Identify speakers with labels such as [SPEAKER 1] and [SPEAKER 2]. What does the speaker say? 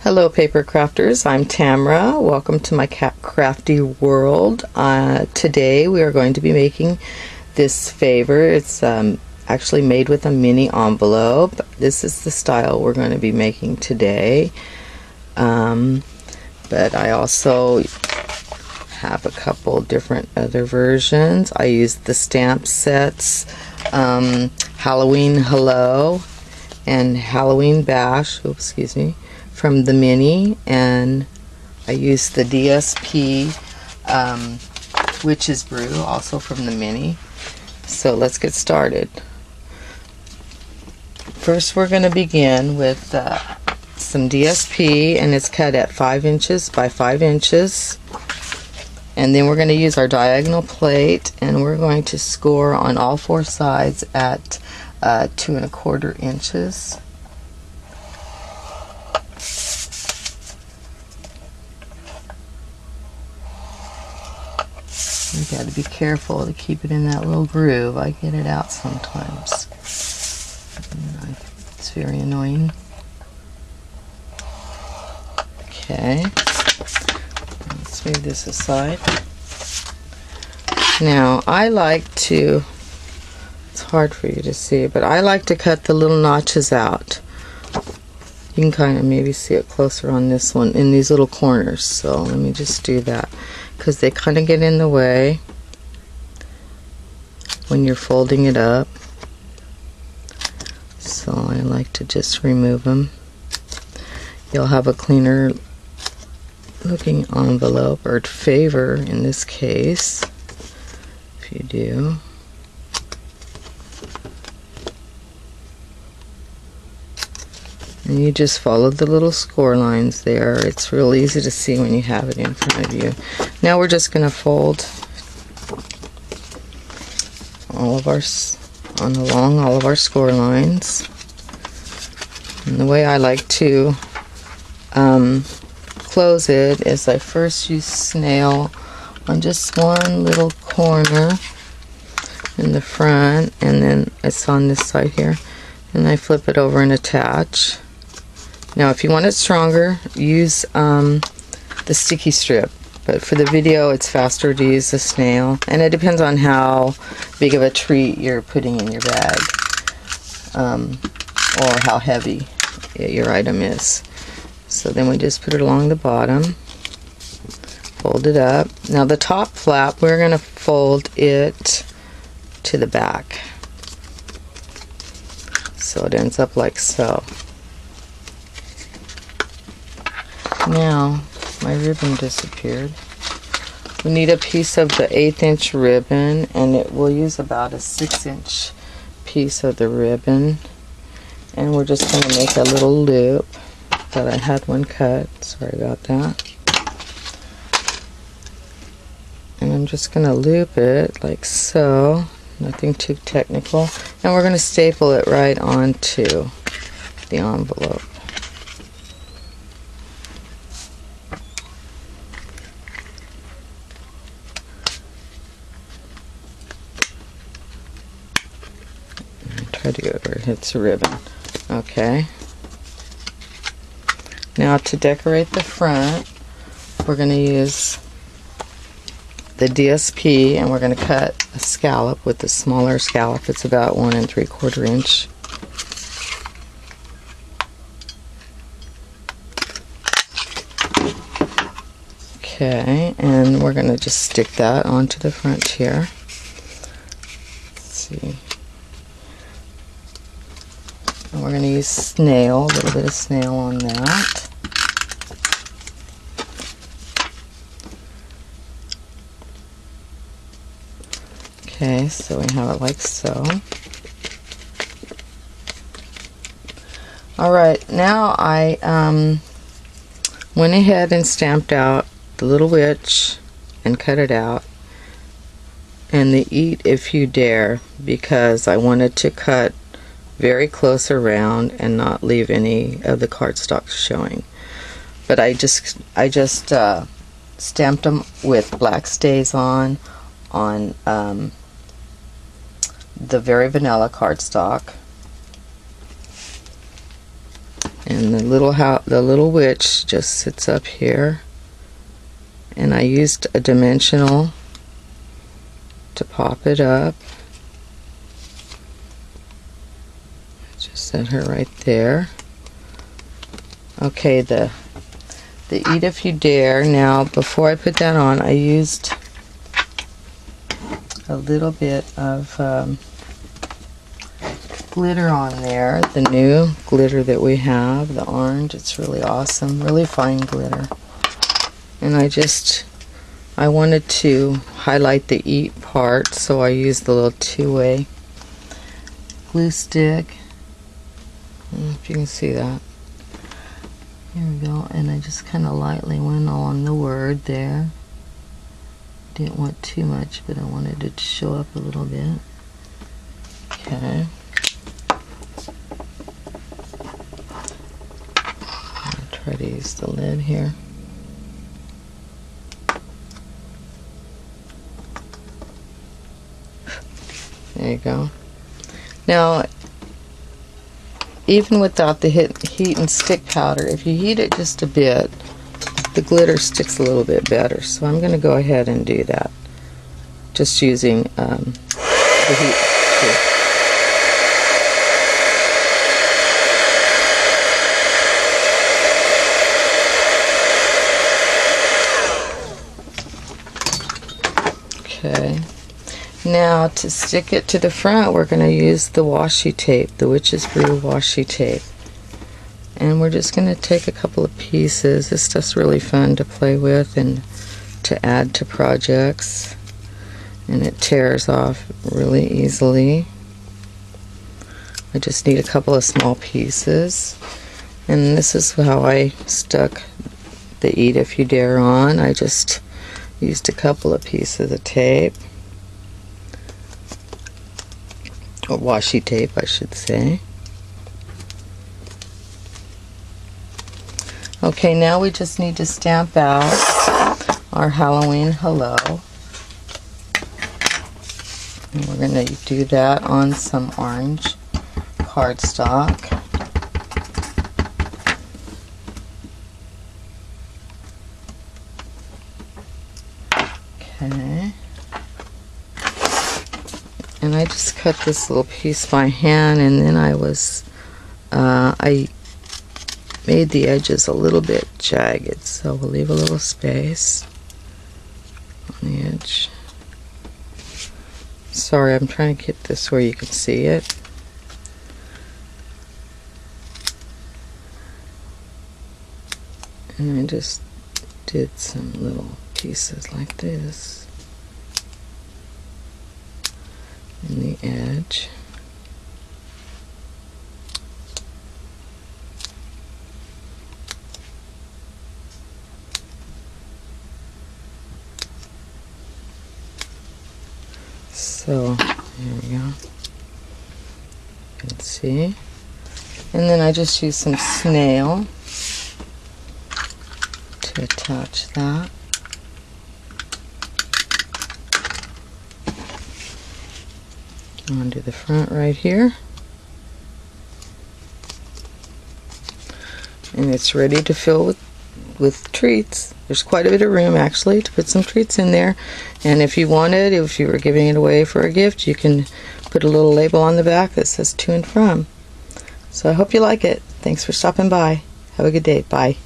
[SPEAKER 1] Hello paper crafters, I'm Tamra. Welcome to my crafty world. Today we are going to be making this favor. It's actually made with a mini envelope. This is the style we're going to be making today. But I also have a couple different other versions. I used the stamp sets, Halloween Hello and Halloween Bash, from the mini, and I used the DSP Witch's Brew, also from the mini. So let's get started. First we're going to begin with some DSP, and it's cut at 5 inches by 5 inches. And then we're going to use our diagonal plate, and we're going to score on all 4 sides at 2 1/4 inches. You got to be careful to keep it in that little groove. I get it out sometimes. It's very annoying. Okay. Let's move this aside. Now, I like to, it's hard for you to see, but I like to cut the little notches out. You can kind of maybe see it closer on this one, in these little corners. So let me just do that, because they kind of get in the way when you're folding it up. So I like to just remove them. You'll have a cleaner looking envelope, or favor in this case, if you do. And you just follow the little score lines there. It's real easy to see when you have it in front of you. Now we're just going to fold along all of our score lines. And the way I like to close it is I first use snail on just one little corner in the front, and then it's on this side here, and I flip it over and attach. Now if you want it stronger, use the sticky strip, but for the video it's faster to use the snail, and it depends on how big of a treat you're putting in your bag, or how heavy your item is. So then we just put it along the bottom, fold it up. Now the top flap, we're going to fold it to the back, so it ends up like so. Now my ribbon disappeared. We need a piece of the 1/8 inch ribbon, and we'll use about a 6 inch piece of the ribbon, and we're just going to make a little loop. Thought I had one cut, sorry about that. And I'm just going to loop it like so, nothing too technical, and we're going to staple it right onto the envelope. Try to go where it hits the ribbon. Okay. Now to decorate the front, we're going to use the DSP, and we're going to cut a scallop with the smaller scallop. It's about 1 3/4 inch. Okay, and we're going to just stick that onto the front here. Let's see. And we're going to use snail, a little bit of snail on that. Okay, so we have it like so. Alright, now I went ahead and stamped out the little witch and cut it out, and the Eat If You Dare, because I wanted to cut very close around and not leave any of the cardstock showing. But I just stamped them with black stays on the Very Vanilla cardstock. And the little witch just sits up here. And I used a dimensional to pop it up. Just set her right there. Okay, the Eat If You Dare. Now, before I put that on, I used a little bit of glitter on there. The new glitter that we have, the orange. It's really awesome, really fine glitter. And I wanted to highlight the eat part, so I used the little two-way glue stick. I don't know if you can see that. Here we go, and I just kind of lightly went along the word there. Didn't want too much, but I wanted it to show up a little bit. Okay. I'll try to use the lid here. There you go. Now, even without the heat and stick powder, if you heat it just a bit, the glitter sticks a little bit better. So I'm going to go ahead and do that, just using the heat stick. Okay. Now, to stick it to the front, we're going to use the washi tape, the Witch's Brew washi tape. And we're just going to take a couple of pieces. This stuff's really fun to play with and to add to projects. And it tears off really easily. I just need a couple of small pieces. And this is how I stuck the Eat If You Dare on. I just used a couple of pieces of tape. Or washi tape, I should say. Okay, now we just need to stamp out our Halloween hello. And we're going to do that on some orange cardstock. Okay. And I just cut this little piece by hand, and then I made the edges a little bit jagged, so we'll leave a little space on the edge. Sorry, I'm trying to get this where you can see it. And I just did some little pieces like this in the edge. So here we go. You can see. And then I just use some snail to attach that. Onto the front right here. And it's ready to fill with treats. There's quite a bit of room actually to put some treats in there. And if you wanted, if you were giving it away for a gift, you can put a little label on the back that says to and from. So I hope you like it. Thanks for stopping by. Have a good day. Bye.